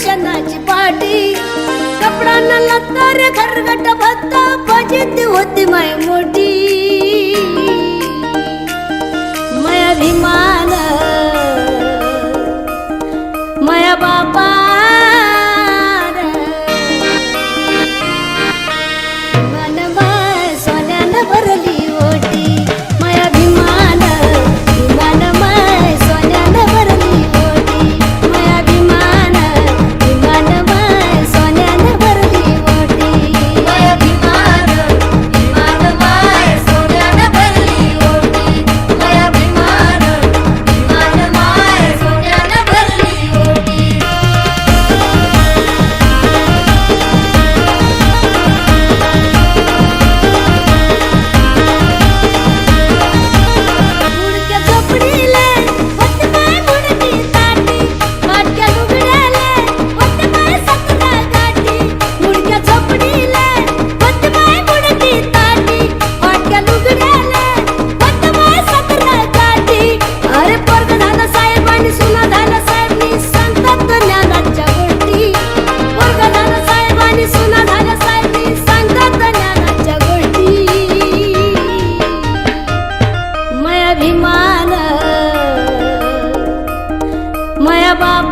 शेणाची पाटी कपडा न लत्ता रे घरगट भत्ता फजिती होती माय मोठी माया अभिमान माया बापा सोन्यानं भरली ओटी माया अभिमान विमान माय सोन्यानं भरली ओटी माया अभिमान विमान माय सोन्यानं भरली ओटी माया अभिमान विमान माय सोन्यानं भरली ओटी माया अभिमान विमान माय सोन्यानं भरली ओटी मुडक्या झोपडीले होते माय मुडकी ताटी फाटक्या लुगड्याले होते माय सतरा गाठी मुडक्या झोपडीले होते माय मुडकी ताटी फाटक्या लुगड्याले होते माय सतरा गाठी अरे पोरग झालं साहेब आणि सुना झालं साहेब मी सांगतात ज्ञानाच्या गोष्टी पोरग झालं साहेब आणि सुना झालं साहेब मी सांगतात ज्ञानाच्या गोष्टी माया अभिमान माया बाप